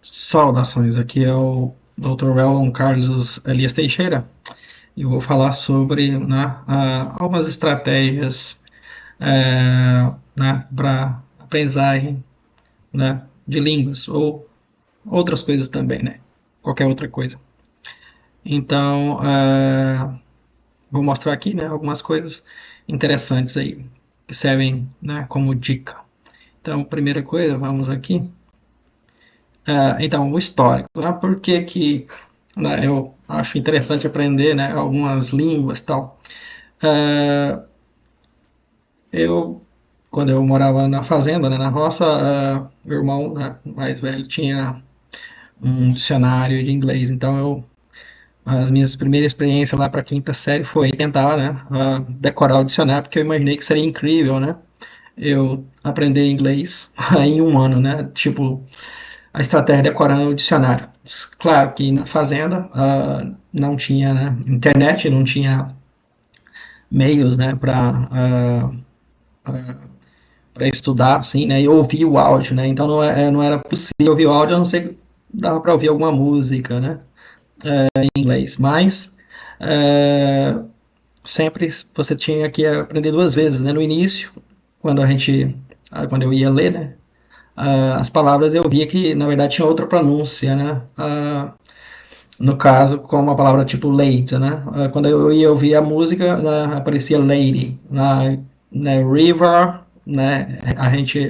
Saudações, aqui é o Dr. Welon Carlos Elias Teixeira e vou falar sobre, né, algumas estratégias para aprendizagem, né, de línguas ou outras coisas também, né, qualquer outra coisa. Então, vou mostrar aqui, né, algumas coisas interessantes aí que servem, né, como dica. Então, primeira coisa, vamos aqui. Então, o histórico, né? Por que que, né, eu acho interessante aprender, né, algumas línguas e tal. Uh, eu, quando eu morava na fazenda, né, na roça, meu irmão, né, mais velho tinha um dicionário de inglês, então as minhas primeiras experiências lá para a quinta série foi tentar, né, decorar o dicionário, porque eu imaginei que seria incrível, né, eu aprender inglês em um ano, né, tipo, a estratégia decorando o dicionário. Claro que na fazenda não tinha, né, internet, não tinha meios, né, para estudar, assim, né, e ouvir o áudio, né, então não era possível ouvir o áudio, a não ser que dava para ouvir alguma música, né, em inglês, mas sempre você tinha que aprender duas vezes, né, no início, quando eu ia ler, né, as palavras eu via que na verdade tinha outra pronúncia, né, no caso, como a palavra tipo late, né? Quando eu ia ouvir a música, né, aparecia lady, né, river, né?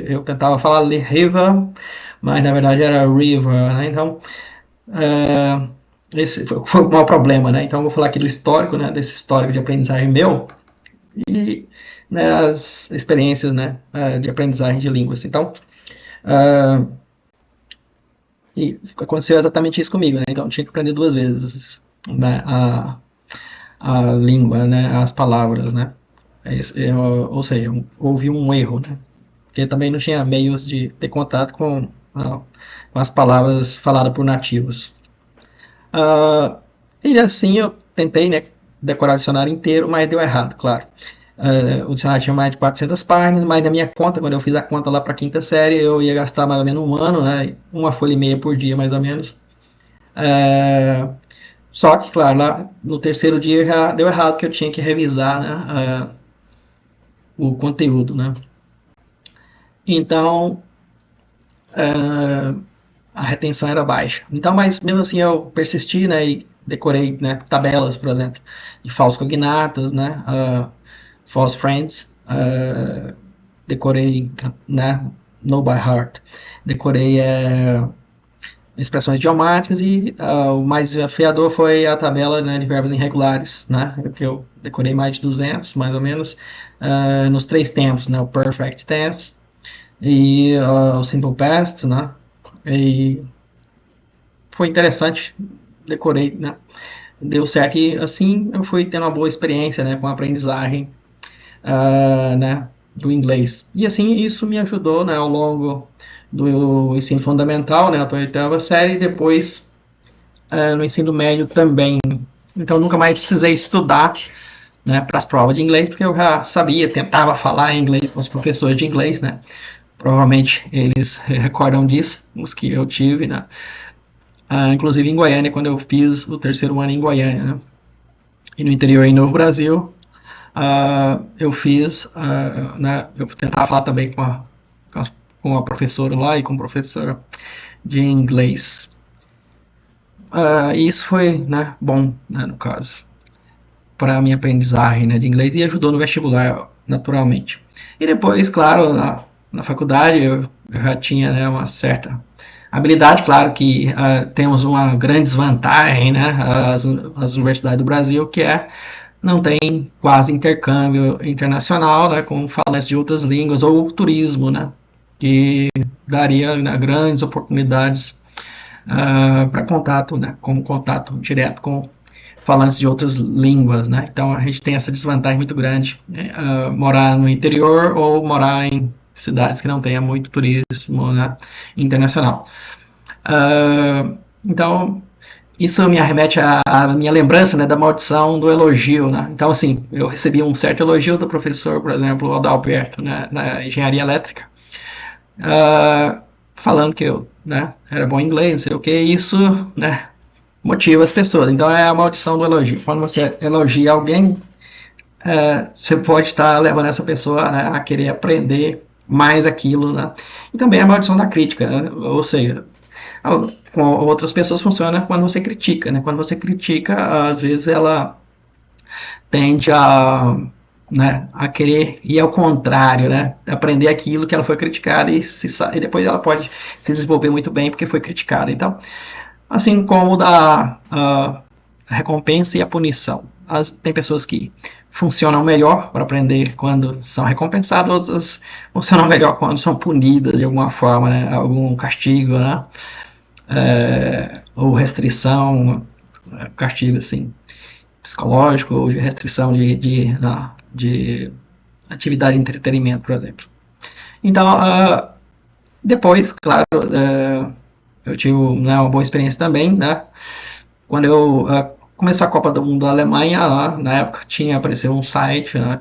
Eu tentava falar river, mas na verdade era river, né? Então, é, esse foi o maior problema, né? Então, eu vou falar aqui do histórico, né? Desse histórico de aprendizagem meu e, né, as experiências, né? De aprendizagem de línguas. Então, e aconteceu exatamente isso comigo, né? Então, eu tinha que aprender duas vezes, né? A língua, né, as palavras, né? Ou seja, houve um erro, né? Porque também não tinha meios de ter contato com as palavras faladas por nativos. Uh, e assim eu tentei, né, decorar o dicionário inteiro, mas deu errado, claro. O dicionário tinha mais de 400 páginas, mas na minha conta, quando eu fiz a conta lá para a quinta série, eu ia gastar mais ou menos um ano, né, uma folha e meia por dia, mais ou menos. Uh, Só que, claro, lá no terceiro dia já deu errado que eu tinha que revisar, né, o conteúdo, né? Então, a retenção era baixa. Então, mas mesmo assim eu persisti, né, e decorei, né, tabelas, por exemplo, de falsos cognatos, né, false friends, decorei, né, know by heart, decorei expressões idiomáticas e o mais desafiador foi a tabela, né, de verbos irregulares, né, que eu decorei mais de 200, mais ou menos, nos três tempos, né, o perfect tense e o simple past, né, e foi interessante, decorei, né, deu certo e assim eu fui tendo uma boa experiência, né, com a aprendizagem, né, do inglês. E assim isso me ajudou, né, ao longo do ensino fundamental, né, até a oitava série, e depois no ensino médio também. Então nunca mais precisei estudar, né, para as provas de inglês, porque eu já sabia, tentava falar inglês com os professores de inglês, né. Provavelmente eles recordam disso, os que eu tive, né. Inclusive em Goiânia, quando eu fiz o terceiro ano em Goiânia, né, e no interior em Novo Brasil, eu fiz, né, eu tentava falar também com a professora lá e com o professor de inglês. E isso foi, né, bom, né, no caso, para a minha aprendizagem, né, de inglês e ajudou no vestibular, naturalmente. E depois, claro, na faculdade eu já tinha, né, uma certa habilidade, claro que temos uma grande desvantagem, né, as universidades do Brasil, que não tem quase intercâmbio internacional, né, com falantes de outras línguas ou turismo, né, que daria, né, grandes oportunidades para contato, né, com contato direto com falantes de outras línguas, né. Então a gente tem essa desvantagem muito grande, né, morar no interior ou morar em cidades que não tenha muito turismo, né, internacional. Então isso me arremete à minha lembrança, né, da maldição do elogio, né? Então, assim, eu recebi um certo elogio do professor, por exemplo, Adalberto, né, na engenharia elétrica, falando que eu né, era bom em inglês, não sei o que, isso, né, motiva as pessoas. Então é a maldição do elogio. Quando você elogia alguém, você pode estar levando essa pessoa, né, a querer aprender mais aquilo, né? E também a maldição da crítica, né? Ou seja, com outras pessoas funciona quando você critica, né? Quando você critica, às vezes ela tende a, né, a querer ir ao contrário, né? Aprender aquilo que ela foi criticada e depois ela pode se desenvolver muito bem porque foi criticada. Então, assim como da a recompensa e a punição. Tem pessoas que funcionam melhor para aprender quando são recompensadas, outras funcionam melhor quando são punidas de alguma forma, né? Algum castigo, né? Ou restrição, castigo assim, psicológico, ou de restrição de atividade de entretenimento, por exemplo. Então, depois, claro, eu tive, né, uma boa experiência também, né? Quando eu começou a Copa do Mundo da Alemanha, lá, na época tinha apareceu um site, né,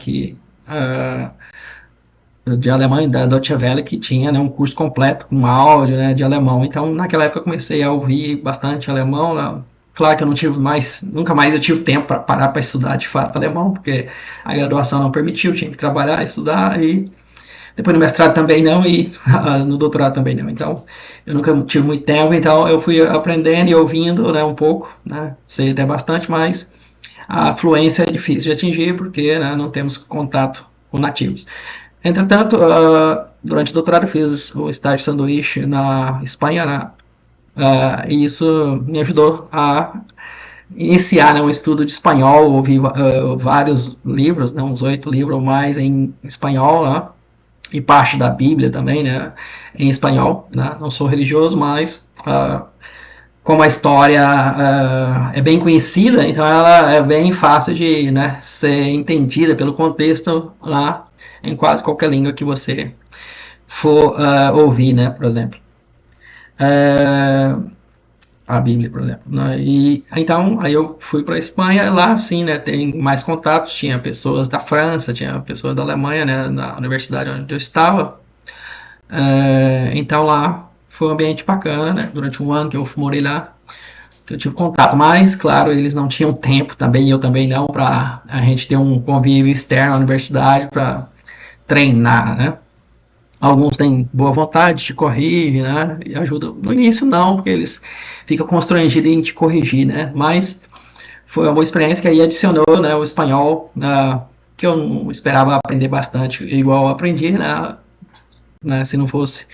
de alemão, da Deutsche Welle, que tinha, né, um curso completo com áudio, né, de alemão. Então, naquela época eu comecei a ouvir bastante alemão, né? Claro que eu não tive mais, nunca mais eu tive tempo para parar para estudar de fato alemão, porque a graduação não permitiu, tinha que trabalhar, estudar e depois no mestrado também não e no doutorado também não. Então, eu nunca tive muito tempo, então eu fui aprendendo e ouvindo, né, um pouco, né, sei até bastante, mas a fluência é difícil de atingir porque, né, não temos contato com nativos. Entretanto, durante o doutorado eu fiz o estágio de sanduíche na Espanha, né, e isso me ajudou a iniciar, né, um estudo de espanhol, ouvi vários livros, né, uns 8 livros ou mais em espanhol, né, e parte da Bíblia também, né, em espanhol, né? Não sou religioso, mas como a história é bem conhecida, então ela é bem fácil de, né, ser entendida pelo contexto lá em quase qualquer língua que você for ouvir, né, por exemplo. A Bíblia, por exemplo. Né? E então aí eu fui para a Espanha, lá sim, né, tem mais contatos, tinha pessoas da França, tinha pessoas da Alemanha, né, na universidade onde eu estava. Então lá foi um ambiente bacana, né? Durante um ano que eu morei lá, que eu tive contato, mas claro, eles não tinham tempo também, eu também não, para a gente ter um convívio externo à universidade para treinar, né? Alguns têm boa vontade, te corrigem, né? E ajudam. No início não, porque eles ficam constrangidos em te corrigir, né? Mas foi uma boa experiência que aí adicionou, né, o espanhol, que eu não esperava aprender bastante, igual eu aprendi, né? Se não fosse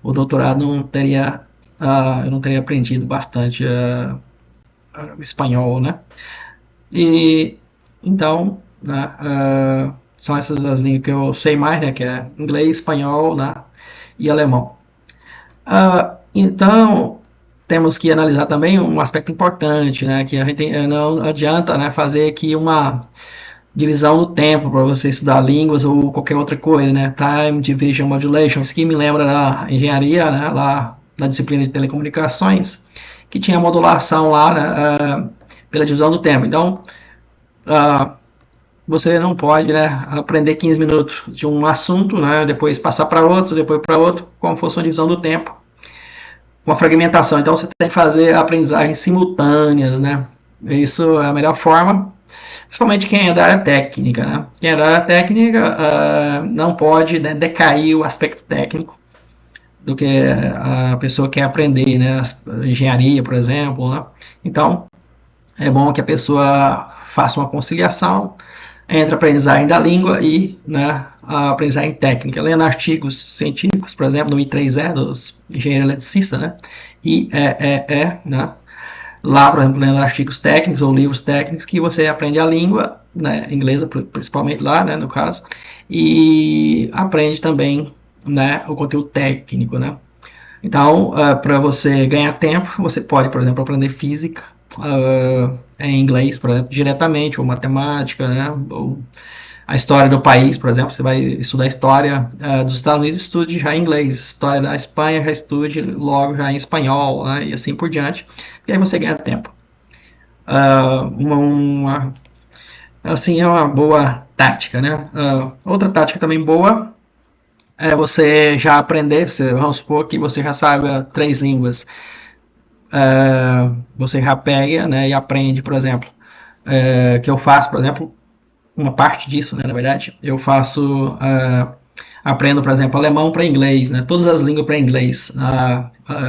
o doutorado, não teria, eu não teria aprendido bastante espanhol, né? E então, né, são essas as línguas que eu sei mais, né? Que é inglês, espanhol, né, e alemão. Então, temos que analisar também um aspecto importante, né? Que a gente não adianta, né, fazer aqui uma divisão do tempo para você estudar línguas ou qualquer outra coisa, né? Time Division Modulation. Isso aqui me lembra da engenharia, né? Lá na disciplina de telecomunicações, que tinha modulação lá, né? Pela divisão do tempo. Então, uh, você não pode, né, aprender 15 minutos de um assunto, né? Depois passar para outro, depois para outro, como fosse uma divisão do tempo, uma fragmentação. Então, você tem que fazer aprendizagens simultâneas, né? Isso é a melhor forma, principalmente quem é da área técnica, né? Quem é da área técnica não pode, né, decair o aspecto técnico do que a pessoa quer aprender, né? Engenharia, por exemplo, né? Então, é bom que a pessoa faça uma conciliação entre a aprendizagem da língua e, né, a aprendizagem técnica, lendo artigos científicos, por exemplo, no I3E, dos engenheiros eletricistas, né? né? Lá, por exemplo, lendo artigos técnicos ou livros técnicos que você aprende a língua, né, inglesa principalmente lá, né, no caso, e aprende também, né, o conteúdo técnico, né. Então, para você ganhar tempo, você pode, por exemplo, aprender física em inglês, por exemplo, diretamente, ou matemática, né, ou a história do país, por exemplo, você vai estudar a história dos Estados Unidos, estude já em inglês, história da Espanha, já estude logo já em espanhol, né, e assim por diante, e aí você ganha tempo. Assim, é uma boa tática, né? Outra tática também boa você já aprender, vamos supor que você já sabe 3 línguas, você já pega, né, e aprende, por exemplo, que eu faço, por exemplo, uma parte disso, né, na verdade, eu faço, aprendo, por exemplo, alemão para inglês, né, todas as línguas para inglês,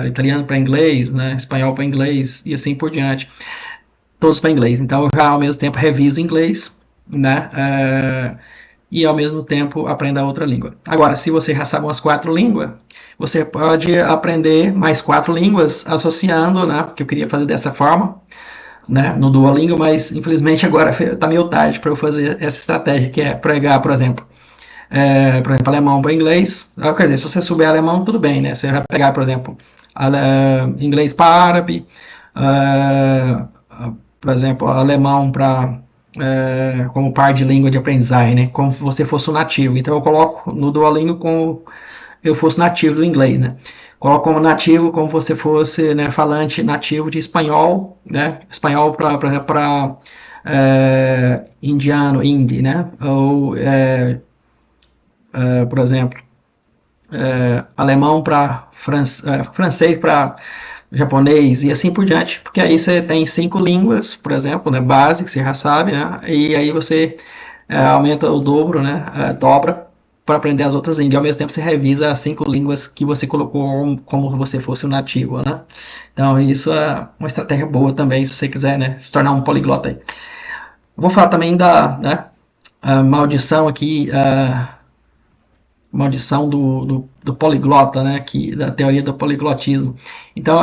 italiano para inglês, né, espanhol para inglês e assim por diante, todos para inglês. Então eu já ao mesmo tempo reviso inglês, né, e ao mesmo tempo aprenda outra língua. Agora, se você já sabe umas 4 línguas, você pode aprender mais 4 línguas associando, né, porque eu queria fazer dessa forma, né, no Duolingo, mas infelizmente agora está meio tarde para eu fazer essa estratégia, que é pregar, por exemplo, alemão para inglês. Quer dizer, se você souber alemão, tudo bem, né? Você vai pegar, por exemplo, inglês para árabe, por exemplo, alemão para como par de língua de aprendizagem, né? Como se você fosse um nativo. Então eu coloco no Duolingo como eu fosse nativo do inglês, né? Coloco como nativo como você fosse, né, falante nativo de espanhol, né? Espanhol para, por exemplo, para indiano, hindi, né? Ou, por exemplo, alemão para francês para japonês e assim por diante, porque aí você tem 5 línguas, por exemplo, né, base, que você já sabe, né, e aí você aumenta o dobro, né, dobra para aprender as outras línguas, e ao mesmo tempo você revisa as 5 línguas que você colocou como se você fosse um nativo, né. Então isso é uma estratégia boa também, se você quiser, né, se tornar um poliglota aí. Vou falar também da, né, a maldição aqui, maldição do poliglota, né, da teoria do poliglotismo. Então,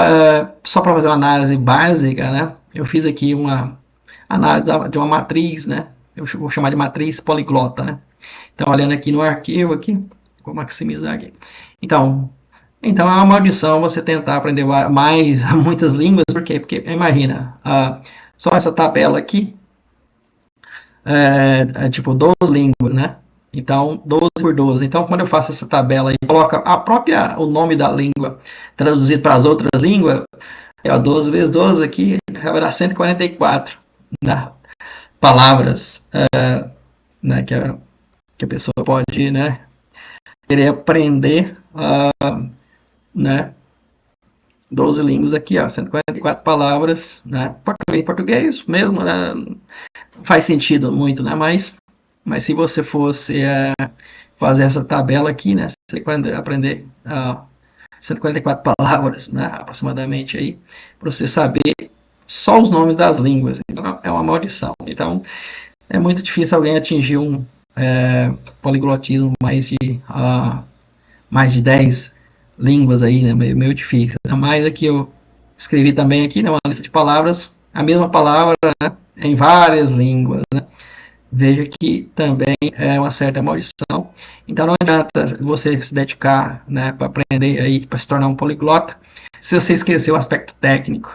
só para fazer uma análise básica, né, eu fiz aqui uma análise de uma matriz, né, eu vou chamar de matriz poliglota, né. Então, olhando aqui no arquivo, aqui, vou maximizar aqui. Então é uma maldição você tentar aprender muitas línguas, por quê? Porque, imagina, só essa tabela aqui, tipo 12 línguas, né? Então, 12 por 12. Então, quando eu faço essa tabela e coloco o nome da língua traduzido para as outras línguas, 12 vezes 12 aqui, vai dar 144, né, palavras, né, que a pessoa pode, né, querer aprender, né, 12 línguas aqui, ó, 144 palavras, né, em português mesmo, né, faz sentido muito, né, mas se você fosse fazer essa tabela aqui, né, você vai aprender 144 palavras, né, aproximadamente aí, para você saber só os nomes das línguas. Então, é uma maldição. Então, é muito difícil alguém atingir um poliglotismo mais de 10 línguas aí, né, meio difícil. Mas aqui eu escrevi também aqui, né, uma lista de palavras, a mesma palavra, né, em várias línguas, né. Veja que também é uma certa maldição. Então não adianta você se dedicar, né, para aprender aí, para se tornar um poliglota, se você esquecer o aspecto técnico,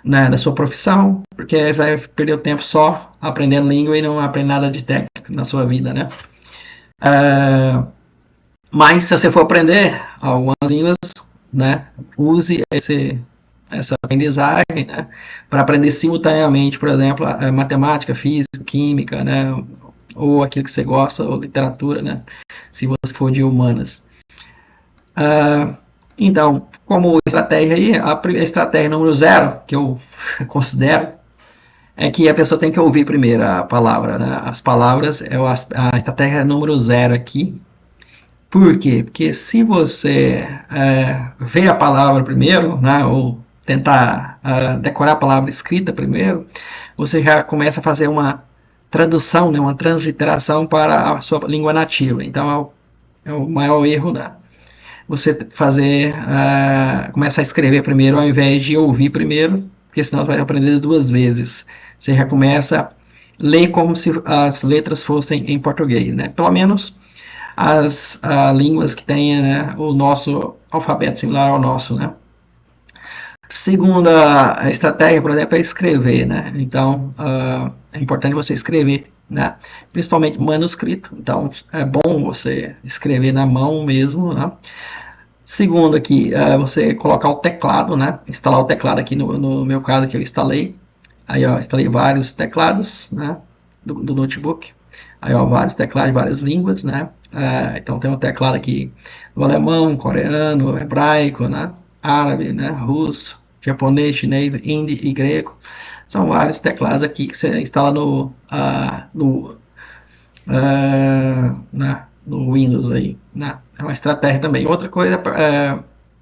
né, da sua profissão, porque aí você vai perder o tempo só aprendendo língua e não aprende nada de técnico na sua vida, né. Mas se você for aprender algumas línguas, né, use essa aprendizagem, né, para aprender simultaneamente, por exemplo, matemática, física, química, né, ou aquilo que você gosta, ou literatura, né, se você for de humanas. Então, como estratégia aí, a estratégia número 0, que eu considero, é que a pessoa tem que ouvir primeiro a palavra, né, as palavras, a estratégia número 0 aqui. Por quê? Porque se você vê a palavra primeiro, né, ou tentar decorar a palavra escrita primeiro, você já começa a fazer uma tradução, né, uma transliteração para a sua língua nativa. Então é o maior erro, né? Você começa a escrever primeiro ao invés de ouvir primeiro, porque senão você vai aprender 2 vezes. Você já começa a ler como se as letras fossem em português, né? Pelo menos as línguas que tenham, né, o nosso alfabeto similar ao nosso, né. Segunda estratégia, por exemplo, é escrever, né. Então, é importante você escrever, né, principalmente manuscrito. Então, é bom você escrever na mão mesmo, né. Segundo aqui, você colocar o teclado, né, instalar o teclado aqui no meu caso que eu instalei. Aí, ó, instalei vários teclados, né, do notebook. Aí, ó, vários teclados de várias línguas, né? Então tem um teclado aqui do alemão, coreano, hebraico, né? Árabe, né? Russo, japonês, chinês, hindi e grego. São vários teclados aqui que você instala no Windows aí, né? É uma estratégia também. Outra coisa,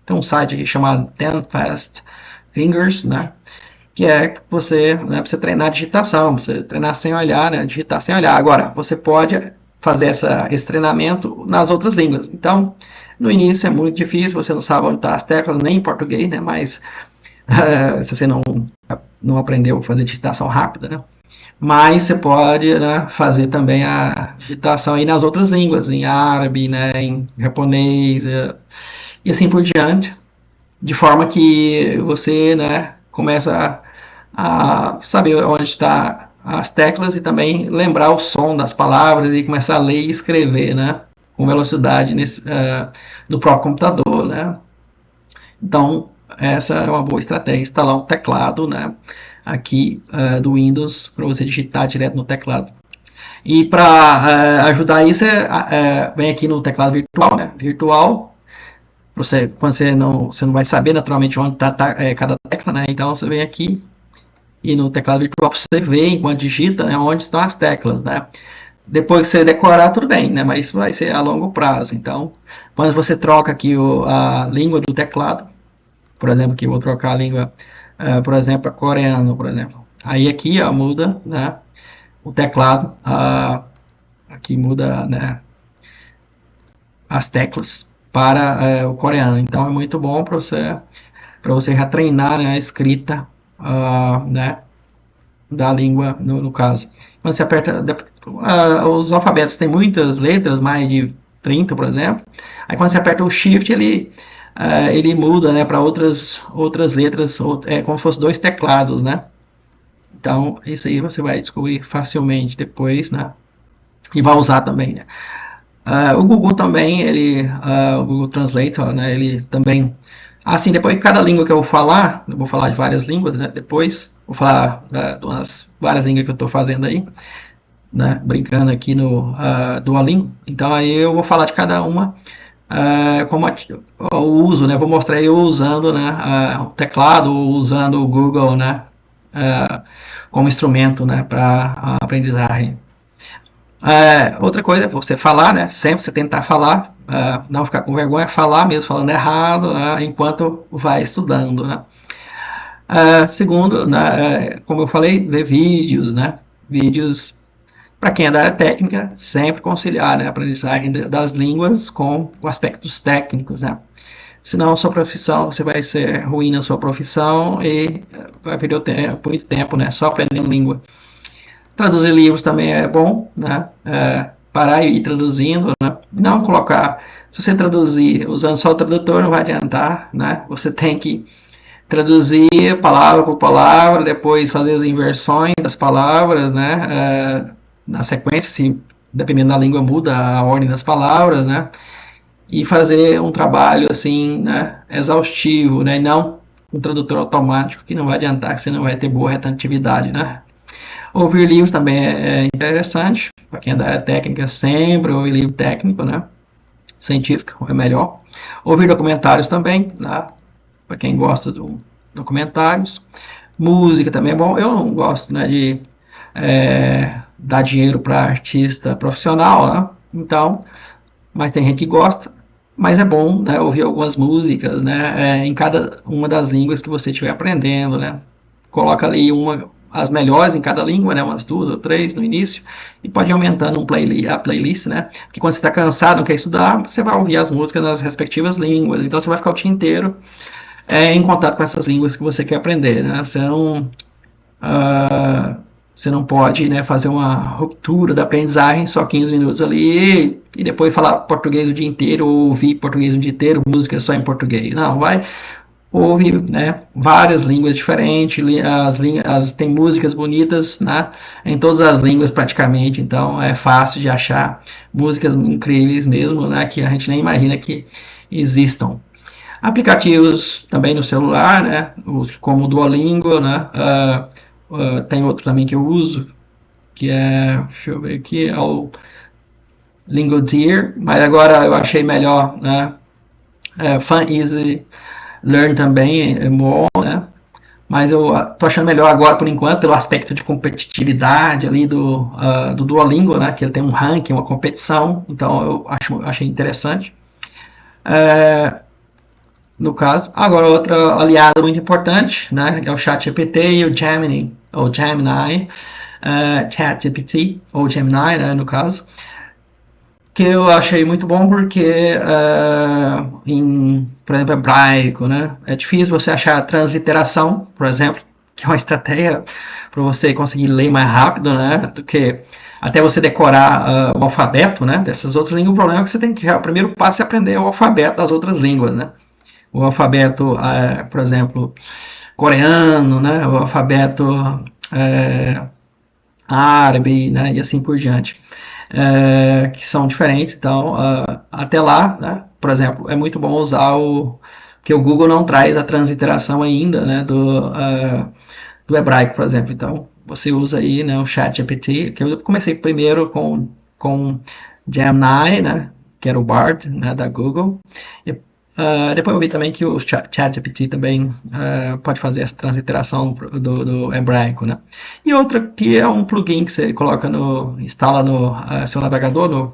tem um site aqui chamado 10 Fast Fingers, né? Que é você, né, você treinar a digitação, você treinar sem olhar, né, digitar sem olhar. Agora, você pode fazer esse treinamento nas outras línguas. Então, no início é muito difícil, você não sabe onde estão as teclas, nem em português, né, mas se você não aprendeu a fazer digitação rápida, né, mas você pode, né, fazer também a digitação aí nas outras línguas, em árabe, né, em japonês, e assim por diante, de forma que você, né, começa a saber onde está as teclas e também lembrar o som das palavras e começar a ler e escrever, né, com velocidade no próprio computador, né. Então, essa é uma boa estratégia, instalar um teclado, né, aqui do Windows para você digitar direto no teclado. E para ajudar isso, vem aqui no teclado virtual, né, virtual. Quando você não vai saber naturalmente onde está cada tecla, né? Então você vem aqui e no teclado virtual você vê enquanto digita, né, onde estão as teclas, né? Depois que você decorar, tudo bem, né? Mas isso vai ser a longo prazo. Então, quando você troca aqui a língua do teclado, por exemplo, aqui eu vou trocar a língua, por exemplo, coreano, por exemplo. Aí aqui, ó, muda, né? O teclado, aqui muda, né, as teclas para o coreano. Então é muito bom para você já treinar, né, a escrita, né, da língua no caso. Quando você aperta, os alfabetos têm muitas letras, mais de 30, por exemplo. Aí quando você aperta o Shift, ele muda, né, para outras letras, como se fossem dois teclados, né? Então isso aí você vai descobrir facilmente depois, né? E vai usar também, né? O Google também, o Google Translator, né, ele também, assim, depois de cada língua que eu vou falar de várias línguas, né, depois, vou falar de umas várias línguas que eu estou fazendo aí, né, brincando aqui no Duolingo, então aí eu vou falar de cada uma, como o uso, né, vou mostrar eu usando, né, o teclado, ou usando o Google, né, como instrumento, né, para a aprendizagem. Outra coisa é você falar, né? Sempre você tentar falar, não ficar com vergonha, falar mesmo falando errado, né? Enquanto vai estudando, né? Segundo, né, como eu falei, ver vídeos, né? Vídeos, para quem é da área técnica, sempre conciliar, né, a aprendizagem das línguas com aspectos técnicos, né? Senão, sua profissão, você vai ser ruim na sua profissão e vai perder muito tempo, né? Só aprendendo língua. Traduzir livros também é bom, né? Parar e ir traduzindo, né? Não colocar. Se você traduzir usando só o tradutor, não vai adiantar, né? Você tem que traduzir palavra por palavra, depois fazer as inversões das palavras, né? Na sequência, se dependendo da língua muda a ordem das palavras, né? E fazer um trabalho assim, né? Exaustivo, né? E não um tradutor automático que não vai adiantar, que você não vai ter boa retentividade, né? Ouvir livros também é interessante, para quem é da área técnica, sempre ouvir livro técnico, né? Científico é melhor. Ouvir documentários também, né? Para quem gosta de documentários. Música também é bom. Eu não gosto, né, de dar dinheiro para artista profissional, né? Então, mas tem gente que gosta. Mas é bom, né, ouvir algumas músicas, né, em cada uma das línguas que você estiver aprendendo, né? Coloca ali as melhores em cada língua, né, umas 2 ou 3 no início, e pode ir aumentando a playlist, né? Porque quando você está cansado, não quer estudar, você vai ouvir as músicas nas respectivas línguas, então você vai ficar o dia inteiro em contato com essas línguas que você quer aprender, né? Você não pode, né, fazer uma ruptura da aprendizagem só 15 minutos ali e depois falar português o dia inteiro ou ouvir português o dia inteiro, música só em português. Não, vai ouvir, né, várias línguas diferentes, tem músicas bonitas, né, em todas as línguas praticamente, então é fácil de achar músicas incríveis mesmo, né, que a gente nem imagina que existam. Aplicativos também no celular, né, como o Duolingo, né, tem outro também que eu uso, que é, deixa eu ver aqui, é o Lingodeer, mas agora eu achei melhor, né? Fun Easy Learn também é bom, né? Mas eu tô achando melhor agora, por enquanto, pelo aspecto de competitividade ali do Duolingo, né? Que ele tem um ranking, uma competição, então eu achei interessante. No caso, agora outra aliada muito importante, né? É o ChatGPT e o Gemini, ou Gemini, ChatGPT, ou Gemini, né? No caso, que eu achei muito bom porque, por exemplo, hebraico, né? É difícil você achar transliteração, por exemplo, que é uma estratégia para você conseguir ler mais rápido, né? Do que até você decorar o alfabeto, né? Dessas outras línguas. O problema é que você tem que, o primeiro passo é aprender o alfabeto das outras línguas, né? O alfabeto, por exemplo, coreano, né? O alfabeto árabe, né? E assim por diante. Que são diferentes, então até lá, né, por exemplo, é muito bom usar que o Google não traz a transliteração ainda, né, do hebraico, por exemplo, então você usa aí, né, o ChatGPT, que eu comecei primeiro com Gemini, né, que era o Bard, né, da Google, e depois eu vi também que o ChatGPT também pode fazer essa transliteração do hebraico, né? E outra que é um plugin que você coloca instala no seu navegador,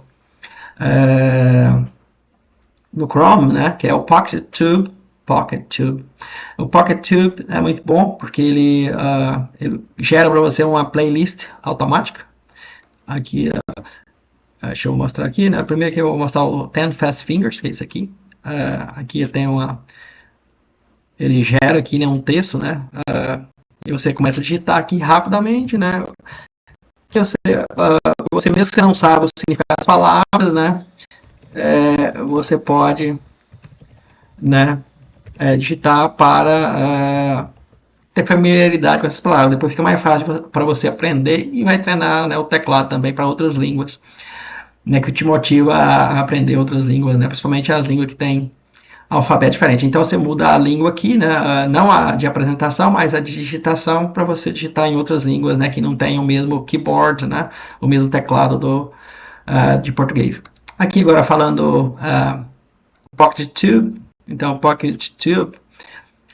no Chrome, né? Que é o PocketTube. PocketTube. O PocketTube é muito bom porque ele gera para você uma playlist automática. Aqui, deixa eu mostrar aqui, né? Primeiro que eu vou mostrar o 10 Fast Fingers, que é esse aqui. Aqui ele tem ele gera aqui, né, um texto, né? E você começa a digitar aqui rapidamente, né? Que você mesmo que você não sabe o significado das palavras, né? Você pode, né, digitar para ter familiaridade com essas palavras. Depois fica mais fácil para você aprender e vai treinar, né, o teclado também para outras línguas, né, que te motiva a aprender outras línguas, né, principalmente as línguas que têm alfabeto diferente. Então você muda a língua aqui, né, não a de apresentação, mas a de digitação para você digitar em outras línguas, né, que não tem o mesmo keyboard, né, o mesmo teclado de português. Aqui agora falando PocketTube, então PocketTube,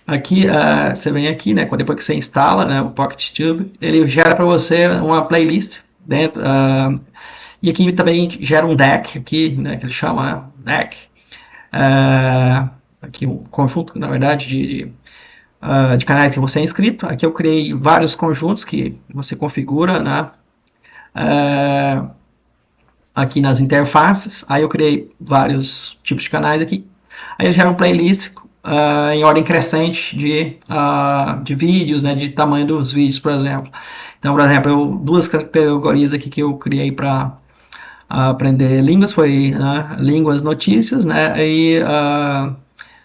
aqui você vem aqui, né, depois que você instala, né, o PocketTube, ele gera para você uma playlist dentro, e aqui também gera um deck, aqui, né, que ele chama deck, aqui um conjunto, na verdade, de canais que você é inscrito. Aqui eu criei vários conjuntos que você configura, né, aqui nas interfaces. Aí eu criei vários tipos de canais aqui. Aí ele gera um playlist em ordem crescente de vídeos, né, de tamanho dos vídeos, por exemplo. Então, por exemplo, duas categorias aqui que eu criei para aprender línguas foi línguas notícias, né, e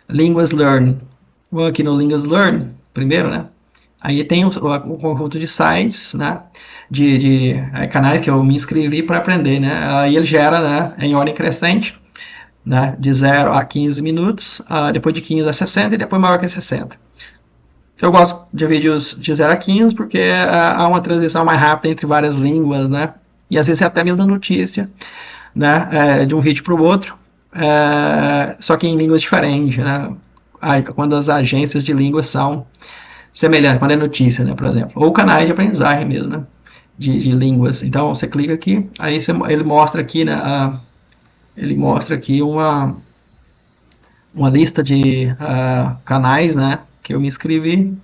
línguas learn. Vou aqui no línguas learn primeiro, né. Aí tem um conjunto de sites, né, de canais que eu me inscrevi para aprender, né. Aí ele gera, né, em ordem crescente, né, de 0 a 15 minutos, depois de 15 a 60 e depois maior que 60. Eu gosto de vídeos de 0 a 15 porque há uma transição mais rápida entre várias línguas, né, e às vezes é até mesmo a notícia, né, de um vídeo para o outro, só que em línguas diferentes, né, quando as agências de línguas são semelhantes, quando é notícia, né, por exemplo, ou canais de aprendizagem mesmo, né, de línguas. Então você clica aqui, aí ele mostra aqui, né, ele mostra aqui uma lista de canais, né, que eu me inscrevi,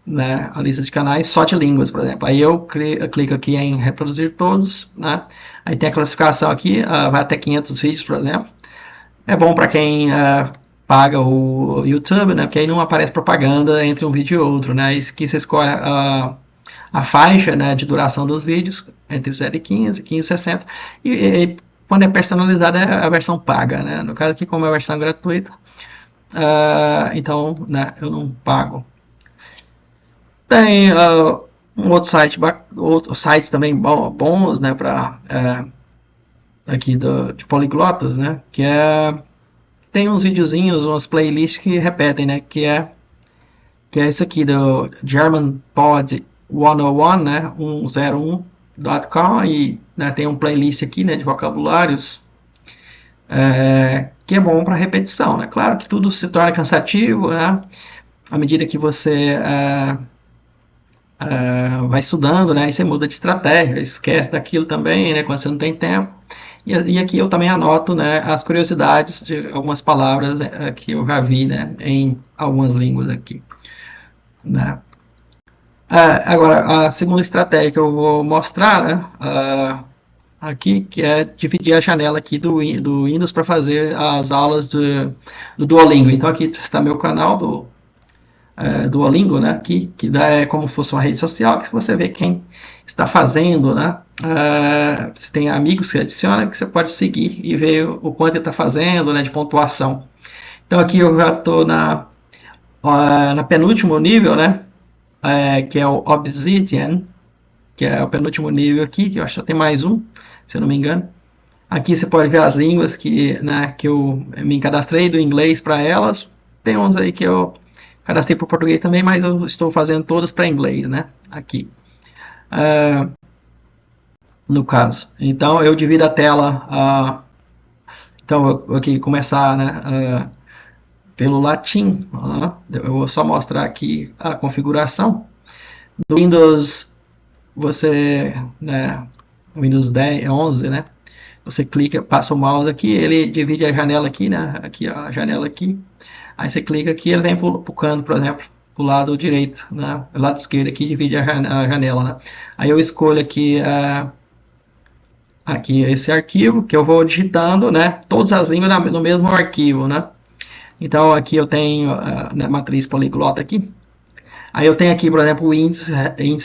né, a lista de canais só de línguas, por exemplo. Aí eu clico aqui em reproduzir todos, né, aí tem a classificação aqui, vai até 500 vídeos, por exemplo. É bom para quem paga o YouTube, né, porque aí não aparece propaganda entre um vídeo e outro, né, e aqui você escolhe a faixa, né, de duração dos vídeos, entre 0 e 15, 15 e 60, e quando é personalizada é a versão paga, né, no caso aqui como é a versão gratuita, então, né, eu não pago. Tem um outro site, outros sites também bons, né, para aqui de poliglotas, né, que tem uns videozinhos, umas playlists que repetem, né, que é isso aqui do German Pod 101, né, 101.com, e né, tem um playlist aqui, né, de vocabulários, que é bom para repetição, né? Claro que tudo se torna cansativo, né? À medida que você vai estudando, né? Aí você muda de estratégia, esquece daquilo também, né? Quando você não tem tempo. E aqui eu também anoto, né, as curiosidades de algumas palavras que eu já vi, né, em algumas línguas aqui, né? Agora, a segunda estratégia que eu vou mostrar, né, aqui, que é dividir a janela aqui do Windows para fazer as aulas do Duolingo. Então aqui está meu canal do Duolingo, né, aqui, que é como se fosse uma rede social, que você vê quem está fazendo, né, você tem amigos que adiciona, que você pode seguir e ver o quanto ele está fazendo, né, de pontuação. Então aqui eu já estou na penúltimo nível, né, que é o Obsidian, que é o penúltimo nível aqui, que eu acho que tem mais um, se eu não me engano. Aqui você pode ver as línguas né, que eu me cadastrei do inglês para elas. Tem uns aí que eu cadastrei para o português também, mas eu estou fazendo todas para inglês, né? Aqui, no caso. Então eu divido a tela. Então eu aqui começar, né, pelo latim. Eu vou só mostrar aqui a configuração. No Windows, né, Windows 10, 11, né? Você clica, passa o mouse aqui, ele divide a janela aqui, né? Aqui a janela aqui. Aí você clica aqui, ele vem para o canto, por exemplo, para o lado direito, né? O lado esquerdo aqui divide a janela, né? Aí eu escolho aqui esse arquivo que eu vou digitando, né? Todas as línguas no mesmo arquivo, né? Então aqui eu tenho a matriz poliglota aqui. Aí eu tenho aqui, por exemplo, o índice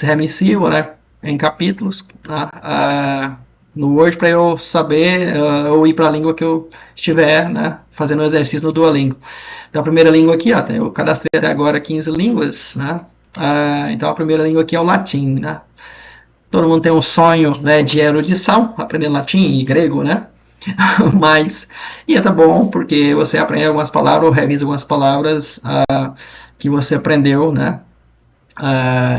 remissivo, né? Em capítulos, né? No Word, para eu saber ou ir para a língua que eu estiver, né, fazendo o exercício no Duolingo. Então a primeira língua aqui, ó, eu cadastrei até agora 15 línguas, né? Então a primeira língua aqui é o latim, né? Todo mundo tem um sonho, né, de erudição, aprender latim e grego, né? Mas e tá bom, porque você aprende algumas palavras ou revisa algumas palavras que você aprendeu, né?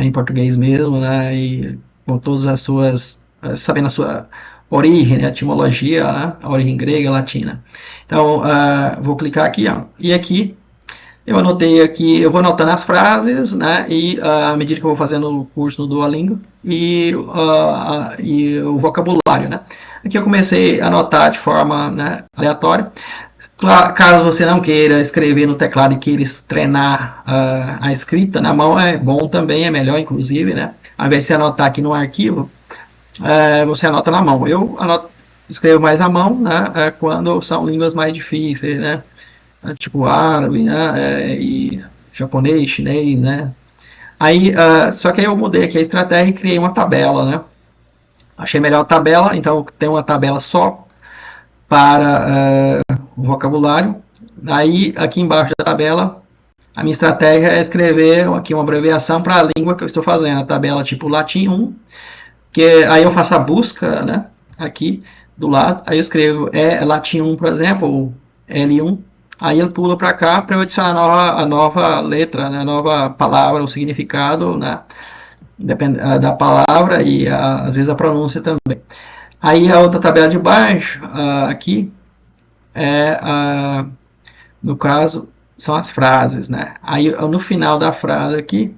Em português mesmo, né? E com todas as suas, sabendo a sua origem, né? A etimologia, né? A origem grega, latina. Então, vou clicar aqui, ó, e aqui eu anotei aqui, eu vou anotando as frases, né? E à medida que eu vou fazendo o curso no Duolingo e o vocabulário, né? Aqui eu comecei a anotar de forma, né, aleatória. Caso você não queira escrever no teclado e queira treinar a escrita na mão, é bom também, é melhor inclusive, né? Ao invés de você anotar aqui no arquivo, você anota na mão. Eu escrevo mais à mão, né? Quando são línguas mais difíceis, né? Tipo árabe, né? E japonês, chinês, né? Aí, só que aí eu mudei aqui a estratégia e criei uma tabela, né? Achei melhor a tabela, então tem uma tabela só para o vocabulário. Aí, aqui embaixo da tabela, a minha estratégia é escrever aqui uma abreviação para a língua que eu estou fazendo. A tabela tipo latim 1, que aí eu faço a busca, né? Aqui do lado. Aí eu escrevo latim 1, por exemplo, ou L1. Aí ele pula para cá para eu adicionar a nova letra, né? A nova palavra, o significado, né? Depende da palavra e às vezes a pronúncia também. Aí a outra tabela de baixo, aqui, no caso, são as frases, né? Aí no final da frase aqui,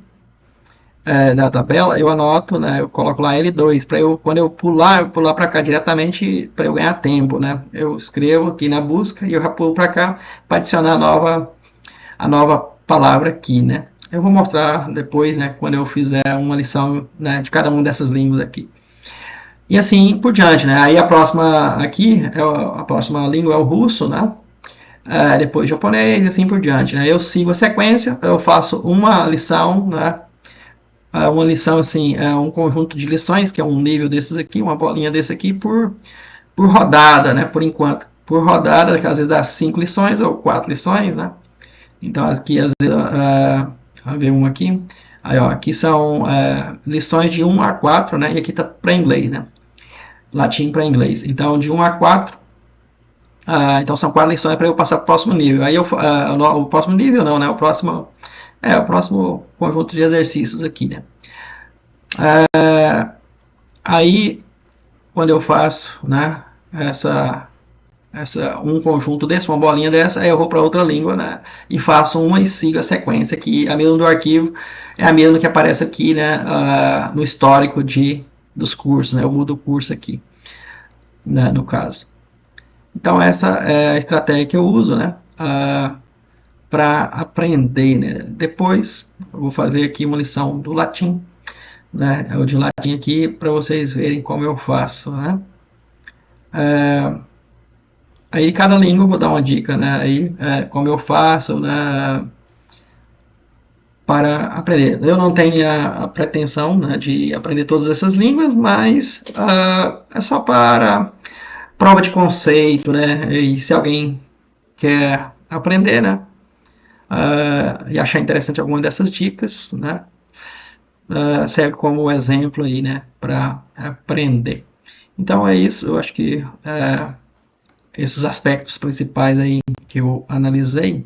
da tabela, eu anoto, né? Eu coloco lá L2, para quando eu pular para cá diretamente, para eu ganhar tempo, né? Eu escrevo aqui na busca e eu já pulo para cá para adicionar a nova palavra aqui, né? Eu vou mostrar depois, né? Quando eu fizer uma lição, né, de cada uma dessas línguas aqui. E assim por diante, né? Aí a próxima aqui, a próxima língua é o russo, né? Depois japonês e assim por diante, né? Eu sigo a sequência, eu faço uma lição, né? Uma lição assim, um conjunto de lições, que é um nível desses aqui, uma bolinha desse aqui por rodada, né? Por enquanto. Por rodada, que às vezes dá 5 lições ou 4 lições, né? Então aqui às vezes, vamos ver um aqui. Aí, ó, aqui são lições de 1 a 4, né? E aqui tá para inglês, né? Latim para inglês. Então, de 1 a 4, então são 4 lições para eu passar para o próximo nível. Aí o próximo nível não, né? O próximo conjunto de exercícios aqui, né? Aí, quando eu faço, né, um conjunto desse, uma bolinha dessa, aí eu vou para outra língua, né, e faço uma e sigo a sequência aqui. A mesma do arquivo é a mesma que aparece aqui, né, no histórico dos cursos, né, eu mudo o curso aqui, né, no caso. Então essa é a estratégia que eu uso, né, para aprender, né. Depois eu vou fazer aqui uma lição do latim, né, o de latim aqui para vocês verem como eu faço, né. Aí cada língua eu vou dar uma dica, né, aí como eu faço, né, para aprender. Eu não tenho a pretensão, né, de aprender todas essas línguas, mas é só para prova de conceito, né, e se alguém quer aprender, né, e achar interessante alguma dessas dicas, né, serve como exemplo aí, né, para aprender. Então é isso, eu acho que esses aspectos principais aí que eu analisei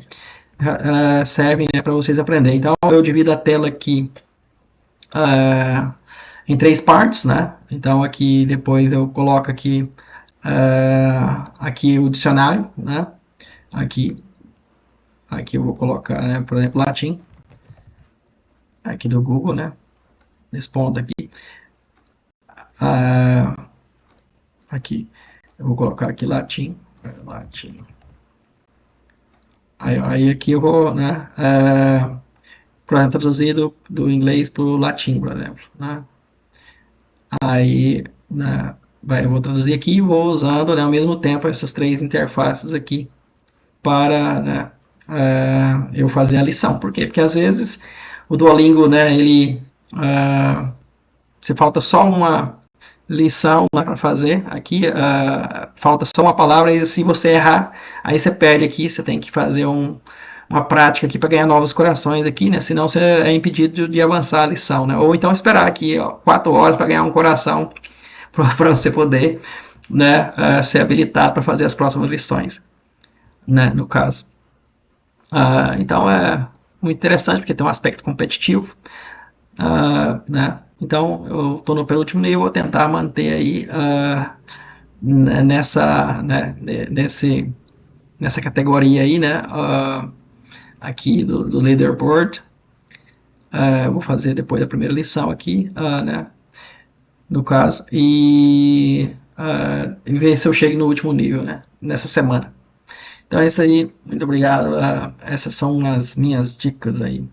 servem, né, para vocês aprenderem. Então eu divido a tela aqui em três partes, né? Então aqui depois eu coloco aqui o dicionário, né? Aqui eu vou colocar, né, por exemplo, latim, aqui do Google, né? Nesse ponto aqui. Aqui eu vou colocar aqui latim. Aí aqui eu vou, né, por exemplo, traduzir do inglês para o latim, por exemplo, né? Aí, né, eu vou traduzir aqui e vou usando, né, ao mesmo tempo essas três interfaces aqui para, né, eu fazer a lição. Por quê? Porque às vezes o Duolingo, né, se falta só uma lição para fazer aqui, falta só uma palavra e se você errar, aí você perde aqui, você tem que fazer uma prática aqui para ganhar novos corações aqui, né? Senão você é impedido de avançar a lição, né? Ou então esperar aqui 4 horas para ganhar um coração para você poder, né, ser habilitado para fazer as próximas lições, né? No caso. Então é muito interessante porque tem um aspecto competitivo, né? Então eu estou no penúltimo nível, vou tentar manter aí nessa categoria aí, né? Aqui do leaderboard. Eu vou fazer depois da primeira lição aqui, né? No caso, e ver se eu chego no último nível, né? Nessa semana. Então é isso aí, muito obrigado. Essas são as minhas dicas aí.